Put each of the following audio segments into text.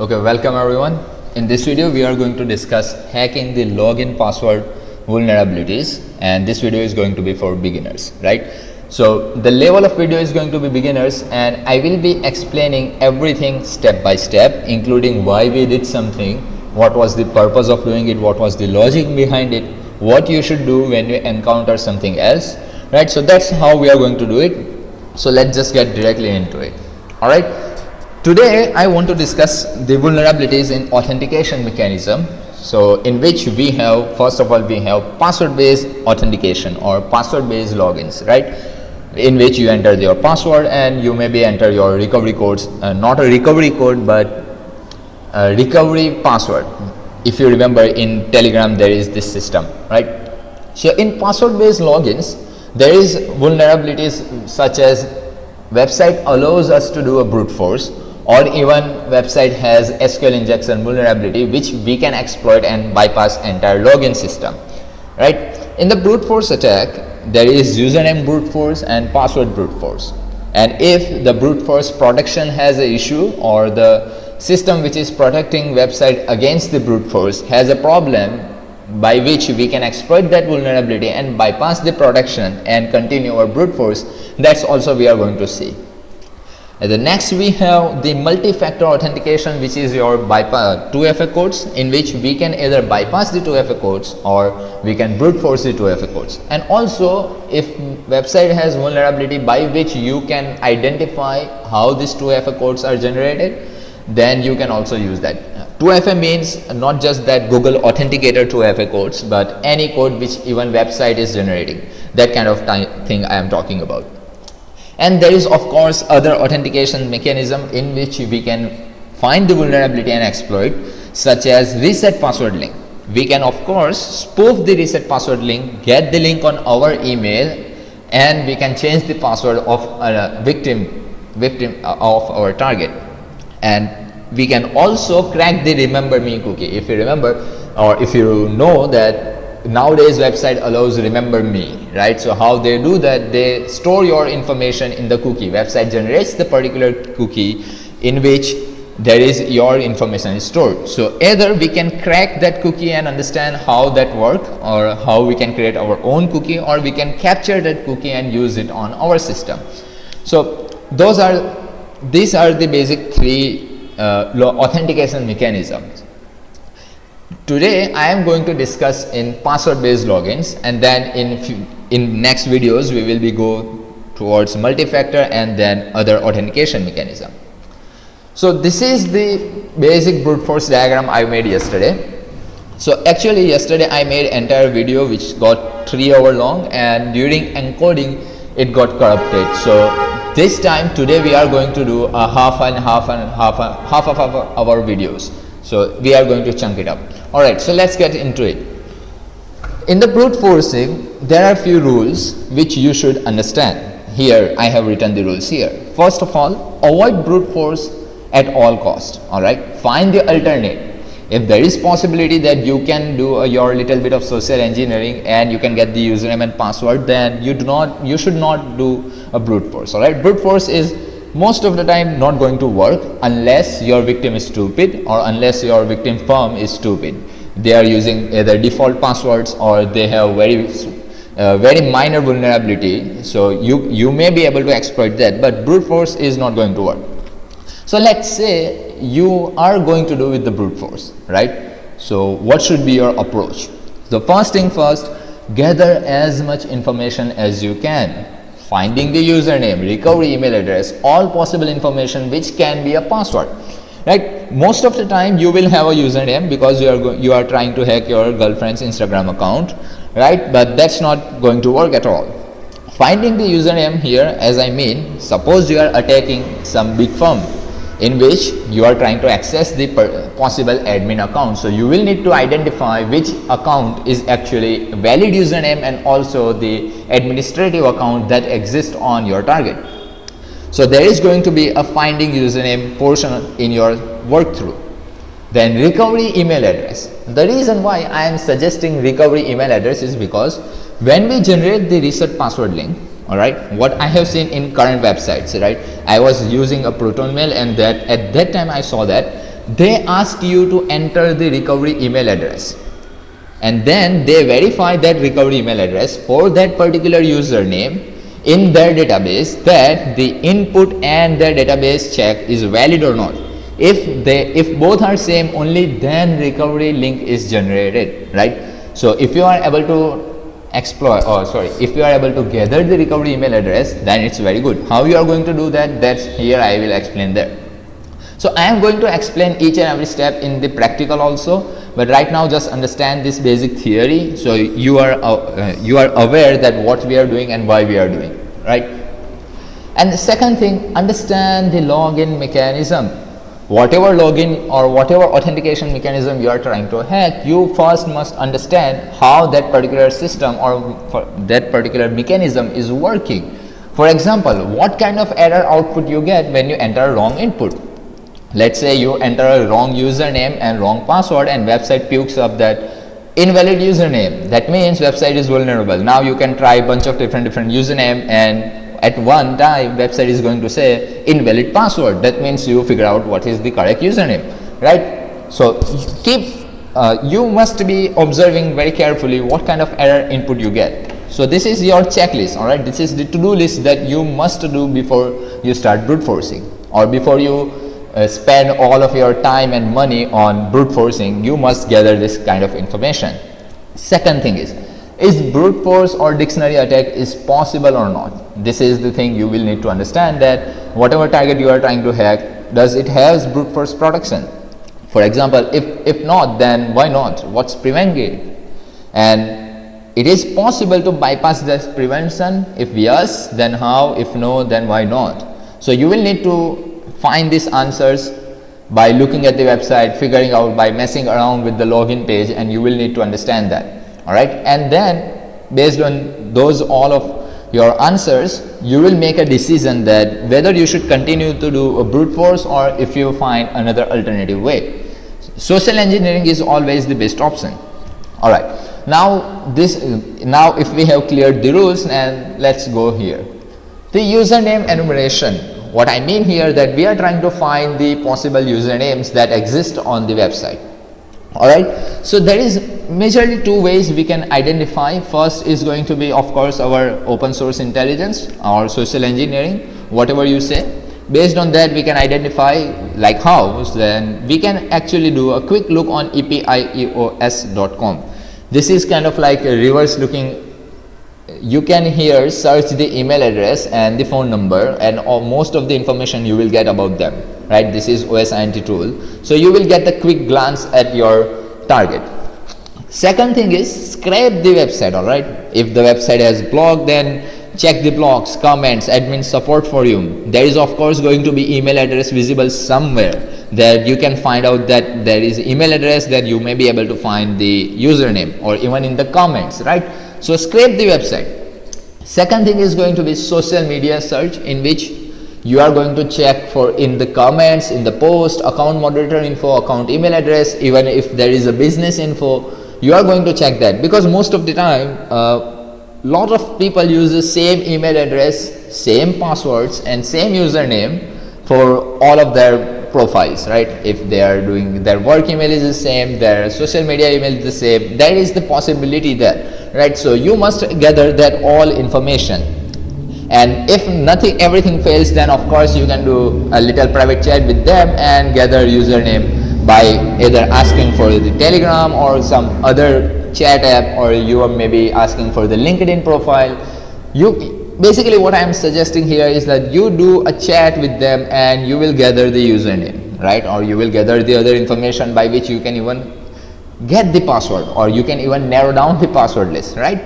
Okay, welcome everyone. In this video, we are going to discuss hacking the login password vulnerabilities, and this video is going to be for beginners, right? So the level of video is going to be beginners, and I will be explaining everything step by step, including why we did something, what was the purpose of doing it, what was the logic behind it, what you should do when you encounter something else, right? So that's how we are going to do it. So let's just get directly into it. All right. Today I want to discuss the vulnerabilities in authentication mechanism. So in which we have, first of all, we have password based authentication or password based logins, right? In which you enter your password and you maybe enter your recovery codes, not a recovery code but a recovery password. If you remember, in Telegram there is this system, right? So in password based logins there is vulnerabilities such as website allows us to do a brute force, or even website has SQL injection vulnerability which we can exploit and bypass entire login system, right? In the brute force attack, there is username brute force and password brute force, and if the brute force protection has an issue, or the system which is protecting website against the brute force has a problem by which we can exploit that vulnerability and bypass the protection and continue our brute force, that's also we are going to see. And the next we have the multi-factor authentication, which is your bypass 2FA codes, in which we can either bypass the 2FA codes or we can brute force the 2FA codes. And also, if website has vulnerability by which you can identify how these 2FA codes are generated, then you can also use that. 2FA means not just that Google Authenticator 2FA codes, but any code which even website is generating. That kind of thing I am talking about. And there is of course other authentication mechanism in which we can find the vulnerability and exploit, such as reset password link. We can of course spoof the reset password link, get the link on our email, and we can change the password of a victim of our target. And we can also crack the remember me cookie. If you remember, or if you know that nowadays website allows remember me, right? So how they do that, they store your information in the cookie. Website generates the particular cookie in which there is your information is stored. So either we can crack that cookie and understand how that work, or how we can create our own cookie, or we can capture that cookie and use it on our system. So these are the basic three authentication mechanisms. Today I am going to discuss in password based logins, and then in next videos we will be go towards multi-factor and then other authentication mechanism. So this is the basic brute force diagram I made yesterday. So actually yesterday I made entire video which got 3 hours long, and during encoding it got corrupted. So this time today we are going to do a half of our videos. So we are going to chunk it up. Alright, so let's get into it. In the brute forcing, there are few rules which you should understand. Here I have written the rules here. First of all, avoid brute force at all cost. Alright, find the alternate. If there is possibility that you can do your little bit of social engineering and you can get the username and password, then you should not do a brute force. Alright, brute force is most of the time not going to work unless your victim is stupid, or unless your victim firm is stupid. They are using either default passwords, or they have very minor vulnerability. So you may be able to exploit that, but brute force is not going to work. So let's say you are going to do with the brute force, right? So what should be your approach? The first thing first, gather as much information as you can. Finding the username, recovery email address, all possible information which can be a password, right? Most of the time you will have a username because you are trying to hack your girlfriend's Instagram account, right? But that's not going to work at all. Finding the username here, as I mean, suppose you are attacking some big firm in which you are trying to access the possible admin account. So you will need to identify which account is actually a valid username and also the administrative account that exists on your target. So there is going to be a finding username portion in your work through. Then recovery email address. The reason why I am suggesting recovery email address is because when we generate the reset password link, all right, what I have seen in current websites, right, I was using a Proton mail, and that at that time I saw that they ask you to enter the recovery email address, and then they verify that recovery email address for that particular username in their database, that the input and their database check is valid or not. If both are same, only then recovery link is generated, right? So if you are able to if you are able to gather the recovery email address, then it's very good. How you are going to do that, that's here I will explain there. So I am going to explain each and every step in the practical also, but right now just understand this basic theory, so you are aware that what we are doing and why we are doing, right? And the second thing, understand the login mechanism. Whatever login or whatever authentication mechanism you are trying to hack, you first must understand how that particular system or that particular mechanism is working. For example, what kind of error output you get when you enter a wrong input. Let's say you enter a wrong username and wrong password, and website pukes up that invalid username. That means website is vulnerable. Now you can try a bunch of different username, and at one time website is going to say invalid password. That means you figure out what is the correct username, right? So you must be observing very carefully what kind of error input you get. So this is your checklist, all right? This is the to-do list that you must do before you start brute forcing, or before you spend all of your time and money on brute forcing. You must gather this kind of information. Second thing is brute force or dictionary attack is possible or not? This is the thing you will need to understand, that whatever target you are trying to hack, does it have brute force protection? For example, if not, then why not? What's preventing it? And it is possible to bypass this prevention. If yes, then how? If no, then why not? So you will need to find these answers by looking at the website, figuring out, by messing around with the login page, and you will need to understand that. All right, and then based on those all of your answers, you will make a decision that whether you should continue to do a brute force or if you find another alternative way. Social engineering is always the best option. All right, now if we have cleared the rules, and let's go here. The username enumeration. What I mean here, that we are trying to find the possible usernames that exist on the website. Alright, so there is majorly two ways we can identify. First is going to be, of course, our open source intelligence or social engineering, whatever you say. Based on that, we can identify like how. Then we can actually do a quick look on epieos.com. This is kind of like a reverse looking. You can here search the email address and the phone number, and most of the information you will get about them, right? This is OSINT tool, so you will get a quick glance at your target. Second thing is scrape the website. All right, if the website has blog, then check the blogs, comments, admin support forum. There is of course going to be email address visible somewhere that you can find out that there is email address, that you may be able to find the username, or even in the comments, right? So scrape the website. Second thing is going to be social media search, in which you are going to check for in the comments, in the post, account moderator info, account email address, even if there is a business info, you are going to check that, because most of the time lot of people use the same email address, same passwords and same username for all of their profiles, right? If they are doing their work email is the same, their social media email is the same, there is the possibility there, right? So you must gather that all information, and if everything fails, then of course you can do a little private chat with them and gather username by either asking for the Telegram or some other chat app, or you are maybe asking for the LinkedIn profile. Basically what I am suggesting here is that you do a chat with them and you will gather the username, right? Or you will gather the other information by which you can even get the password, or you can even narrow down the password list, right?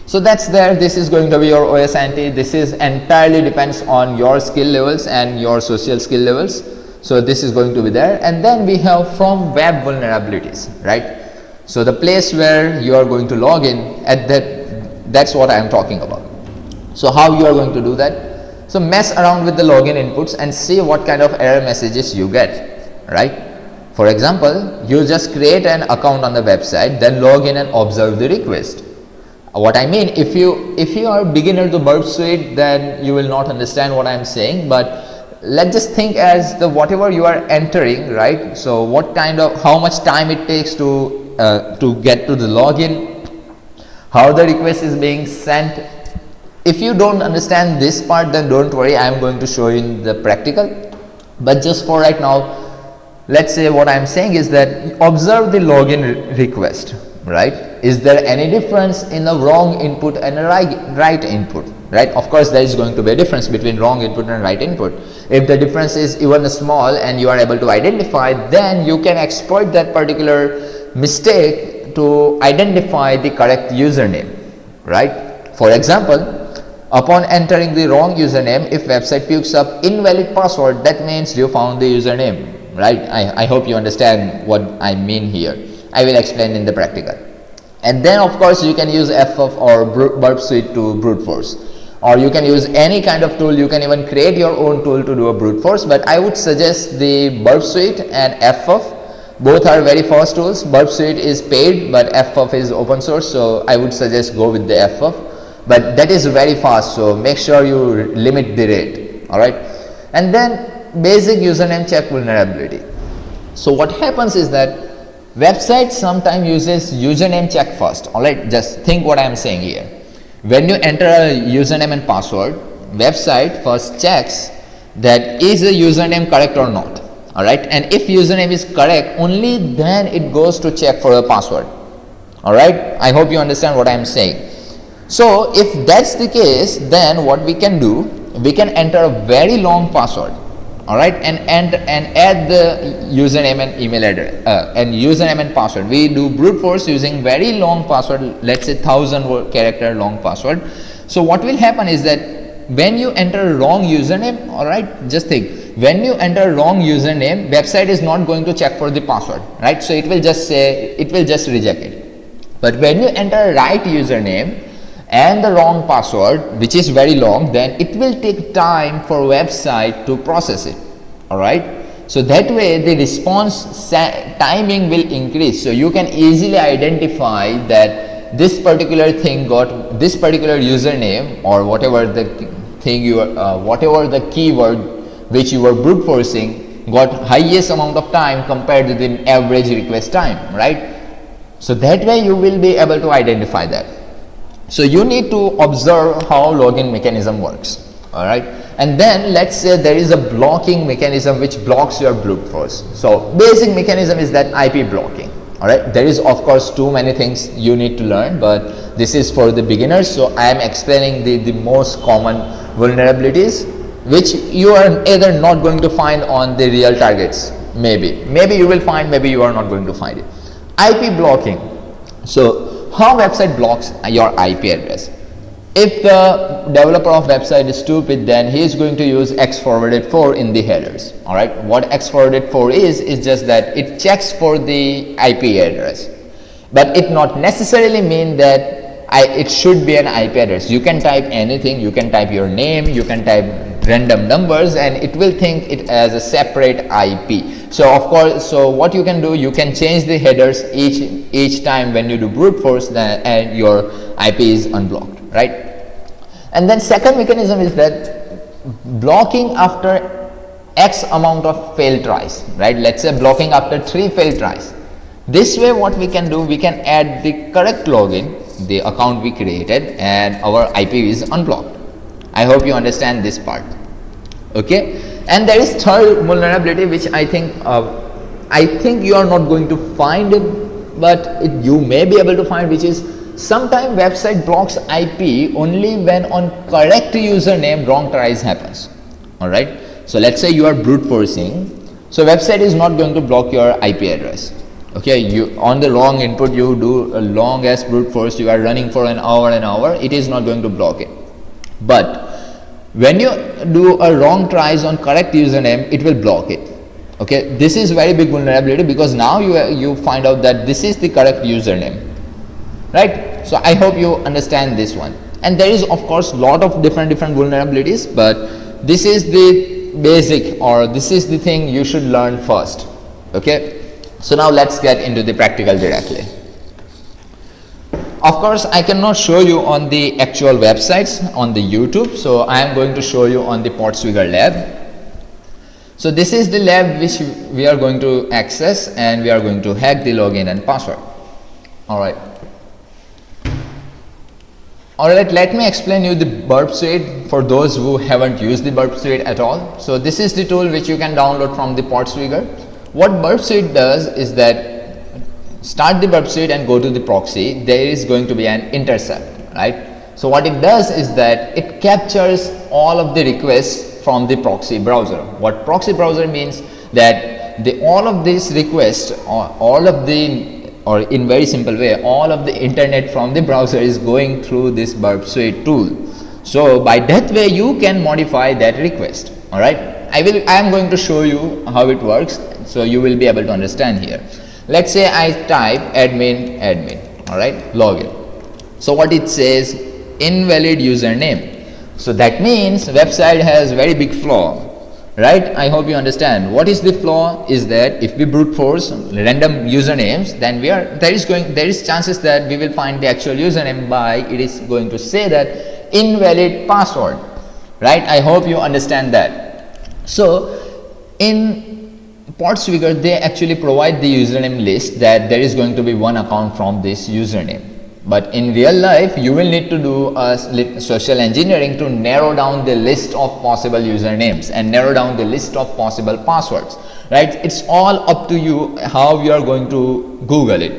So that's there. This is going to be your OSINT. This is entirely depends on your skill levels and your social skill levels. So this is going to be there. And then we have from web vulnerabilities, right? So the place where you are going to log in at that's what I am talking about. So how you are going to do that? So mess around with the login inputs and see what kind of error messages you get, right? For example, you just create an account on the website, then log in and observe the request. What I mean, if you are beginner to Burp Suite, then you will not understand what I am saying, but let's just think as the whatever you are entering, right? So what kind of, how much time it takes to get to the login, how the request is being sent. If you don't understand this part, then don't worry, I am going to show you in the practical. But just for right now, let's say what I am saying is that observe the login request, right? Is there any difference in the wrong input and a right input, right? Of course, there is going to be a difference between wrong input and right input. If the difference is even small and you are able to identify, then you can exploit that particular mistake to identify the correct username, right? For example, upon entering the wrong username, if website picks up invalid password, that means you found the username, right? I hope you understand what I mean here. I will explain in the practical. And then of course you can use FF or burp suite to brute force, or you can use any kind of tool. You can even create your own tool to do a brute force, but I would suggest the burp suite and FF. Both are very fast tools. Burp suite is paid, but FF is open source, so I would suggest go with the FF. But that is very fast, so make sure you limit the rate. All right. And then basic username check vulnerability. So what happens is that website sometimes uses username check first. All right, just think what I am saying here. When you enter a username and password, website first checks that is the username correct or not. All right, and if username is correct, only then it goes to check for the password. All right, I hope you understand what I am saying. So if that's the case, then what we can do, we can enter a very long password. All right, and add the username and email address and username and password. We do brute force using very long password, let's say 1000 character long password. So what will happen is that when you enter wrong username, all right, just think, when you enter wrong username, website is not going to check for the password, right? So it will just say, it will just reject it. But when you enter right username and the wrong password, which is very long, then it will take time for website to process it. All right, so that way the response timing will increase, so you can easily identify that this particular thing got this particular username, or whatever the thing you whatever the keyword which you were brute forcing got highest amount of time compared to the average request time, right? So that way you will be able to identify that. So you need to observe how login mechanism works. All right, and then let's say there is a blocking mechanism which blocks your brute force. So basic mechanism is that IP blocking. All right, there is of course too many things you need to learn, but this is for the beginners, so I am explaining the most common vulnerabilities which you are either not going to find on the real targets. Maybe you will find, maybe you are not going to find it. IP blocking. So how website blocks your IP address? If the developer of website is stupid, then he is going to use x forwarded for in the headers. All right, what x forwarded for is just that it checks for the IP address, but it not necessarily mean that it should be an IP address. You can type anything, you can type your name, you can type random numbers, and it will think it as a separate IP. So of course, so what you can do, you can change the headers each time when you do brute force, and your IP is unblocked, right? And then second mechanism is that blocking after X amount of failed tries, right? Let's say blocking after 3 failed tries. This way what we can do, we can add the correct login, the account we created, and our IP is unblocked. I hope you understand this part. Okay, and there is third vulnerability which I think you are not going to find it, but you may be able to find, which is sometimes website blocks IP only when on correct username wrong tries happens. All right, so let's say you are brute forcing, so website is not going to block your IP address. Okay, you on the wrong input, you do a long as brute force, you are running for an hour, it is not going to block it. But when you do a wrong tries on correct username, it will block it. Okay, this is very big vulnerability, because now you find out that this is the correct username, right? So I hope you understand this one. And there is of course lot of different vulnerabilities, but this is the basic, or this is the thing you should learn first. Okay, so now let's get into the practical directly. Of course, I cannot show you on the actual websites on the YouTube, so I am going to show you on the Potswigger lab. So this is the lab which we are going to access, and we are going to hack the login and password. Alright. Alright, let me explain you the Burp Suite for those who haven't used the Burp Suite at all. So this is the tool which you can download from the Portswigger. What Burp Suite does is that start the Burp Suite and go to the proxy. There is going to be an intercept, right? So what it does is that it captures all of the requests from the proxy browser. What proxy browser means that all of these requests, or in very simple way, all of the internet from the browser is going through this Burp Suite tool. So by that way you can modify that request. All right, I am going to show you how it works, so you will be able to understand here. Let's say I type admin, all right, login. So what it says, invalid username. So that means website has very big flaw, right? I hope you understand. What is the flaw is that if we brute force random usernames, then there is chances that we will find the actual username by it is going to say that invalid password, right? I hope you understand that. So in Portswigger, they actually provide the username list that there is going to be one account from this username. But in real life, you will need to do a social engineering to narrow down the list of possible usernames and narrow down the list of possible passwords, right? It's all up to you how you are going to Google it,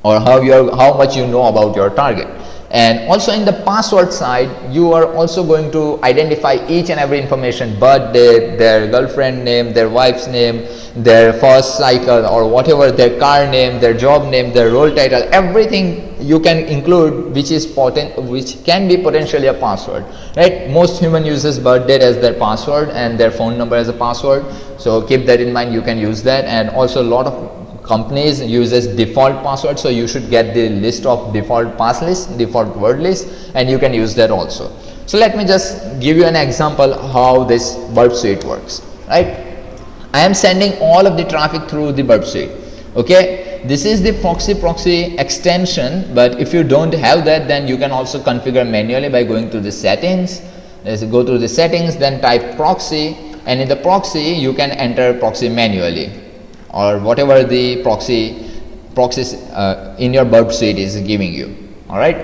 or how much you know about your target. And also in the password side, you are also going to identify each and every information: birthday, their girlfriend name, their wife's name, their first cycle, or whatever, their car name, their job name, their role title, everything you can include which can be potentially a password, right? Most human uses birthday as their password and their phone number as a password, so keep that in mind. You can use that. And also a lot of companies uses default password, so you should get the list of default pass list, default word list, and you can use that also. So let me just give you an example how this Burp Suite works, right? I am sending all of the traffic through the Burp Suite. Okay, this is the proxy extension, but if you don't have that, then you can also configure manually by going to the settings. Let's go to the settings, then type proxy, and in the proxy you can enter proxy manually, or whatever the proxies in your Burp Suite is giving you. All right,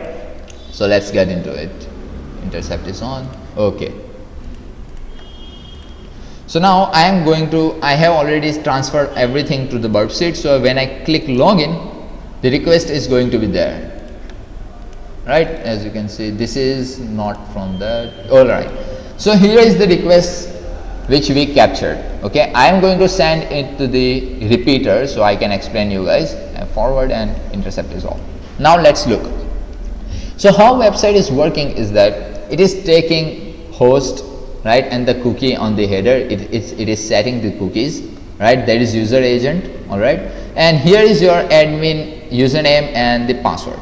so let's get into it. Intercept is on. Okay. So now I have already transferred everything to the Burp Suite. So when I click login, the request is going to be there, right? As you can see, this is not from that. All right. So here is the request which we captured. Okay, I am going to send it to the repeater so I can explain you guys. Forward and intercept is off. Now let's look. So how website is working is that it is taking host, right, and the cookie on the header. It is setting the cookies, right? There is user agent, all right, and here is your admin username and the password.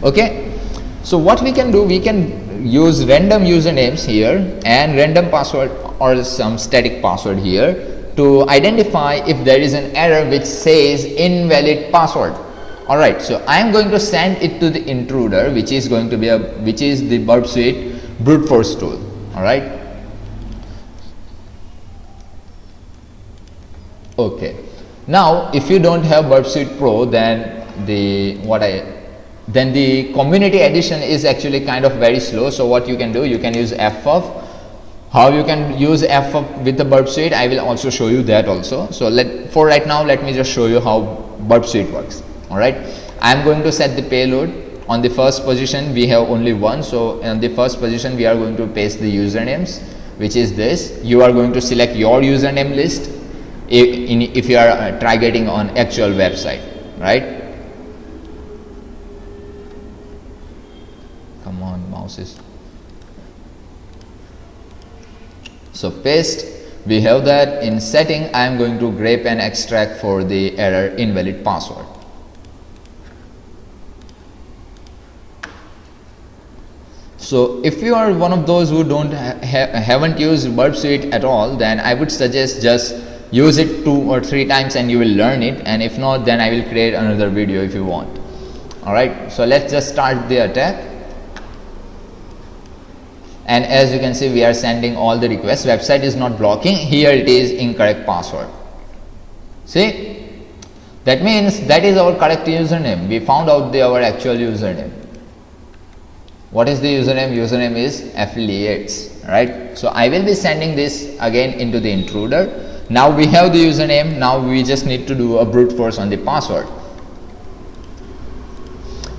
Okay, so what we can do, we can use random usernames here and random password or some static password here to identify if there is an error which says invalid password. All right, so I am going to send it to the intruder, which is going to be the Burp Suite brute force tool. All right. Okay, now if you don't have Burp Suite Pro, then the community edition is actually kind of very slow. So what you can do, you can use FF. How you can use FF with the Burp Suite, I will also show you that also. So for right now, let me just show you how Burp Suite works. All right, I am going to set the payload. On the first position we have only one, so in the first position we are going to paste the usernames, which is this. You are going to select your username list if you are targeting on actual website, right? Come on, mouse is. So paste, we have that. In setting, I am going to grep and extract for the error invalid password. So if you are one of those who haven't used Burp Suite at all, then I would suggest just use it 2 or 3 times and you will learn it, and if not, then I will create another video if you want. All right, so let's just start the attack. and as you can see we are sending all the requests. Website is not blocking. Here it is incorrect password. See, that means that is our correct username. We found out our actual username. What is the username? Username is affiliates, right? So I will be sending this again into the intruder. Now we have the username. Now we just need to do a brute force on the password.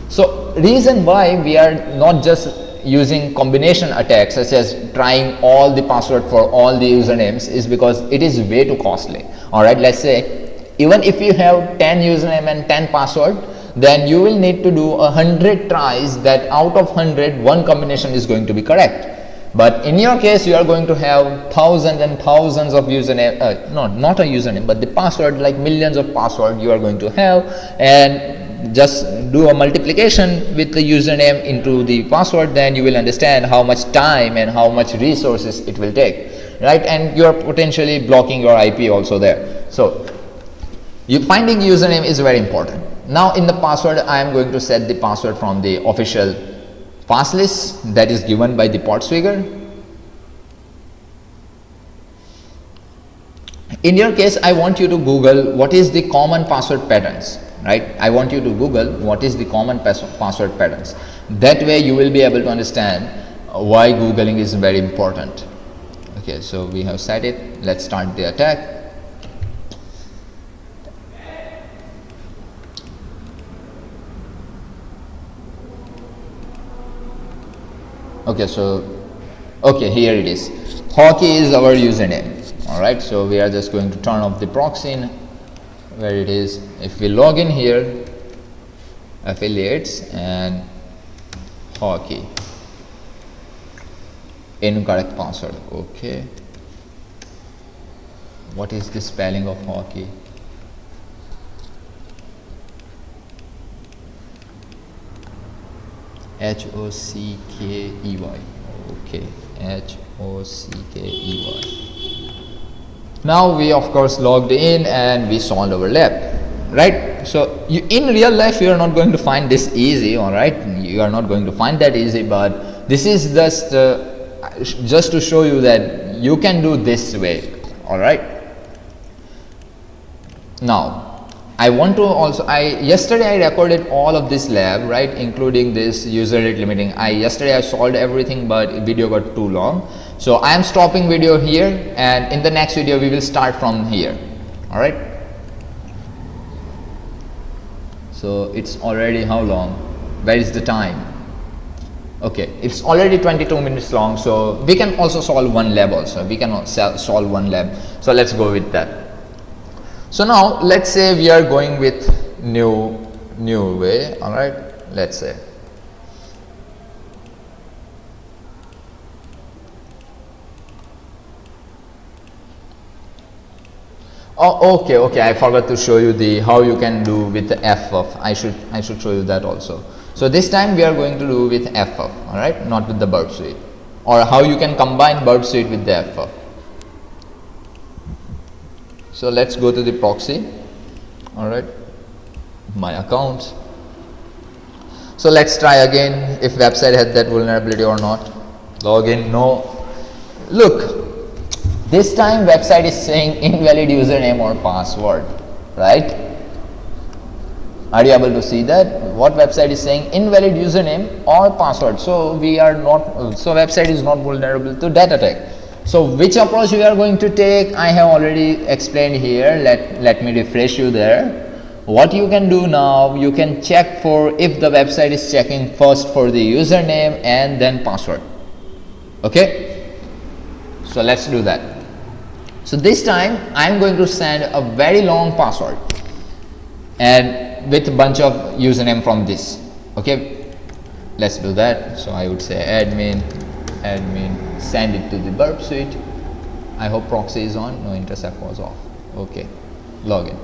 So reason why we are not just using combination attacks such as trying all the password for all the usernames is because it is way too costly. Alright, let's say even if you have 10 username and 10 password, then you will need to do 100 tries that out of 100 one combination is going to be correct. But in your case you are going to have thousands and thousands of username, not a username but the password, like millions of password you are going to have, and just do a multiplication with the username into the password, then you will understand how much time and how much resources it will take, right? And you are potentially blocking your IP also there. So finding username is very important. Now in the password I am going to set the password from the official pass list that is given by the pod swigger. In your case I want you to Google what is the common password patterns, right? I want you to Google what is the common password patterns. That way you will be able to understand why Googling is very important. Okay, so we have set it. Let's start the attack. Okay, so here it is. Hockey is our username. Alright, so we are just going to turn off the proxy where it is. If we log in here, affiliates and hockey, incorrect password. Okay, what is the spelling of hockey? Hockey. Okay, Hockey. Now we of course logged in and we solved our lab, right? So in real life you are not going to find this easy, all right? You are not going to find that easy, but this is just to show you that you can do this way, all right? Now I want to also, yesterday I recorded all of this lab, right, including this user rate limiting. Yesterday I solved everything, but video got too long. So I am stopping video here, and in the next video we will start from here. All right. So it's already how long? Where is the time? Okay, it's already 22 minutes long. So we can also solve one lab also. We can solve one lab. So let's go with that. So now let's say we are going with new way. All right, let's say. Oh, okay. I forgot to show you the how you can do with the FF. I should show you that also. So this time we are going to do with FF. All right, not with the burp suite, or how you can combine burp suite with the FF. So let's go to the proxy. All right, my account. So let's try again if website has that vulnerability or not. Login, no. Look, this time website is saying invalid username or password, right? Are you able to see that? What website is saying invalid username or password. So we are not. So website is not vulnerable to that attack. So which approach we are going to take, I have already explained here. Let me refresh you there. What you can do now, you can check for if the website is checking first for the username and then password. Okay, so let's do that. So this time I am going to send a very long password and with a bunch of username from this. Okay, let's do that. So I would say admin, send it to the burp suite. I hope proxy is on. No, intercept was off. Okay, login.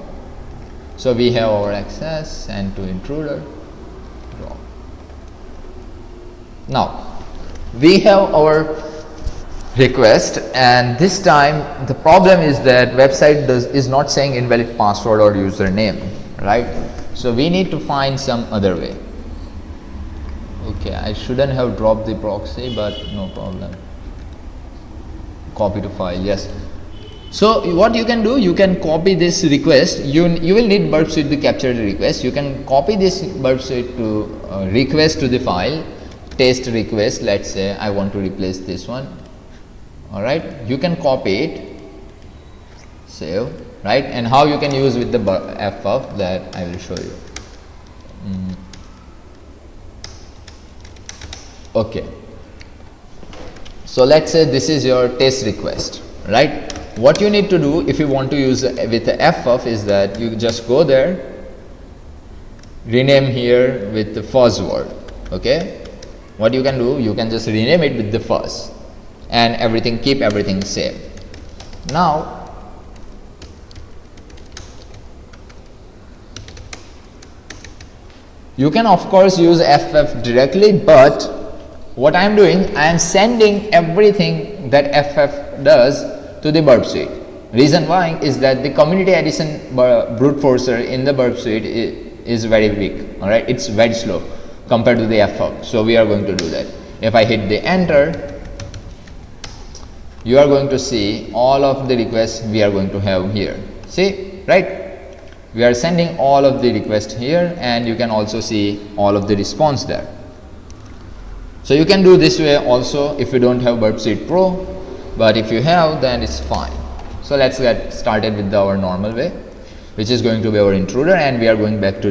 So we have our access, send to intruder, draw. Now we have our request, and this time the problem is that website is not saying invalid password or username, right? So we need to find some other way. Okay, I shouldn't have dropped the proxy, but no problem. Copy to file, yes. So what you can do, you can copy this request. You will need burp suite to capture the request. You can copy this burp suite to request to the file, test request. Let's say I want to replace this one. All right, you can copy it, save, right? And how you can use with the ff, that I will show you. Okay, so let's say this is your test request, right? What you need to do if you want to use with the ff is that you just go there, rename here with the first word. Okay, what you can do, you can just rename it with the first, and everything, keep everything same. Now you can of course use ff directly, but what I am doing, I am sending everything that ff does to the burp suite. Reason why is that the community edition brute forcer in the burp suite is very weak. All right, it's very slow compared to the ff. So we are going to do that. If I hit the enter, you are going to see all of the requests we are going to have here. See, right? We are sending all of the requests here, and you can also see all of the response there. So you can do this way also if you don't have burp suite pro. But if you have, then it's fine. So let's get started with our normal way, which is going to be our intruder, and we are going back to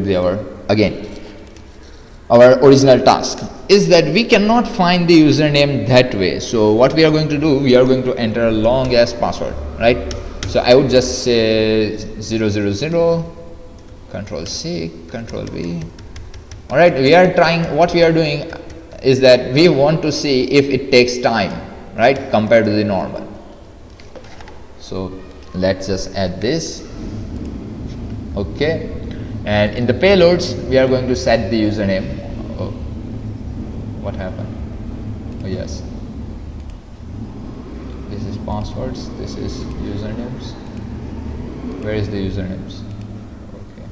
our original task is that we cannot find the username that way. So what we are going to do, we are going to enter a long ass password, right? So I would just say 000, control C, control V. All right, we are trying, what we are doing is that we want to see if it takes time, right, compared to the normal. So let's just add this. Okay, and in the payloads we are going to set the username. Oh, what happened? Oh yes, this is passwords, this is usernames. Where is the usernames? Okay,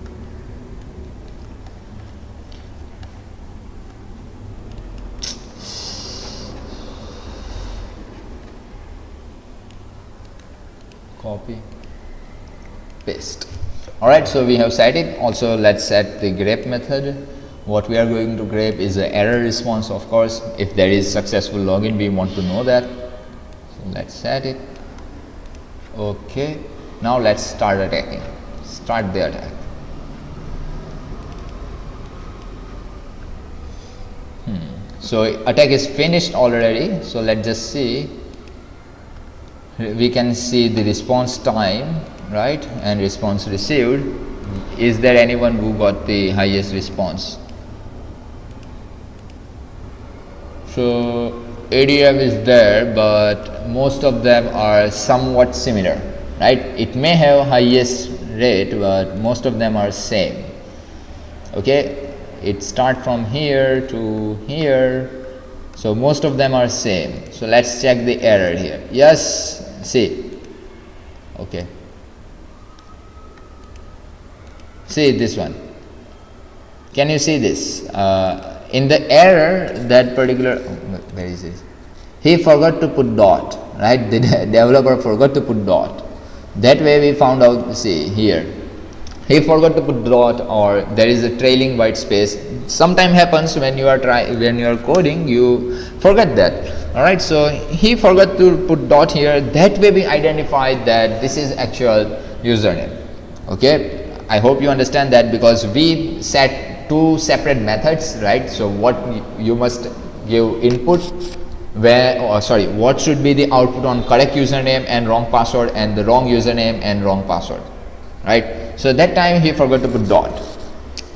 copy, paste. All right, so we have set it. Also let's set the grep method. What we are going to grep is the error response. Of course, if there is successful login, we want to know that. So let's set it. Okay, now let's start attacking. Start the attack. So attack is finished already. So let's just see. We can see the response time, right, and response received. Is there anyone who got the highest response? So ADF is there, but most of them are somewhat similar, right? It may have highest rate, but most of them are same. Okay, it start from here to here, so most of them are same. So let's check the error here. Yes, see, okay, see this one. Can you see this? In the error, that particular, where is this? He forgot to put dot, right? The developer forgot to put dot. That way we found out, see here, he forgot to put dot, or there is a trailing white space. Sometime happens when you are coding, you forget that. All right, so he forgot to put dot here. That way we identified that this is actual username. Okay, I hope you understand that, because we set two separate methods, right? So what you must give input, what should be the output on correct username and wrong password, and the wrong username and wrong password, right? So that time he forgot to put dot.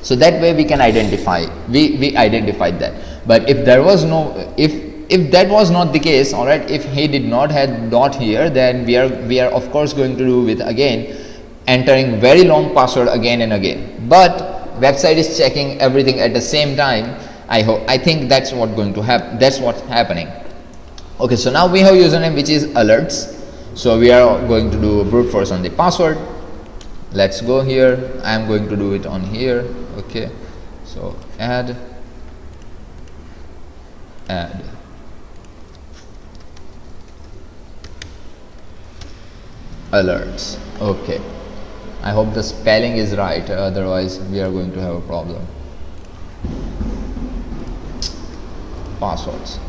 So that way we can identify, we identified that. But if there was no, if that was not the case, all right, if he did not have dot here, then we are of course going to do with again entering very long password again and again. But website is checking everything at the same time. I think that's what going to happen. That's what's happening. Okay, so now we have username, which is alerts. So we are going to do a brute force on the password. Let's go here. I am going to do it on here. Okay, so add add alerts. Okay, I hope the spelling is right, otherwise we are going to have a problem. Passwords.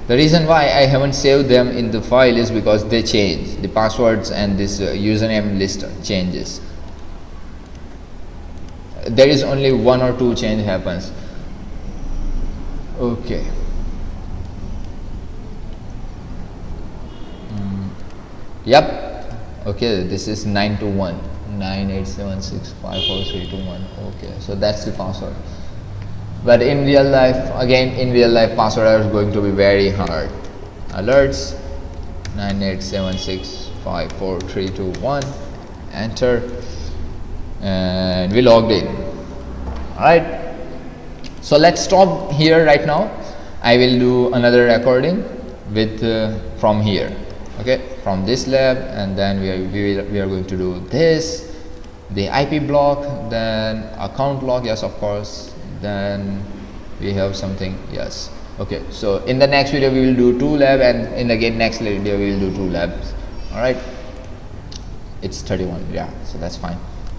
The reason why I haven't saved them in the file is because they change. The passwords and this username list changes. There is only 1 or 2 change happens. Okay. Yep. Okay, this is 921 987654321. Okay, so that's the password. But in real life, again, in real life, password are going to be very hard. Alerts 987654321. Enter, and we logged in. Alright, so let's stop here right now. I will do another recording with from here, okay, from this lab, and then we are going to do this, the IP block, then account log, yes, of course, then we have something, yes. Okay, so in the next video we will do 2 lab, and in again next video we will do 2 labs. All right, it's 31, yeah, so that's fine.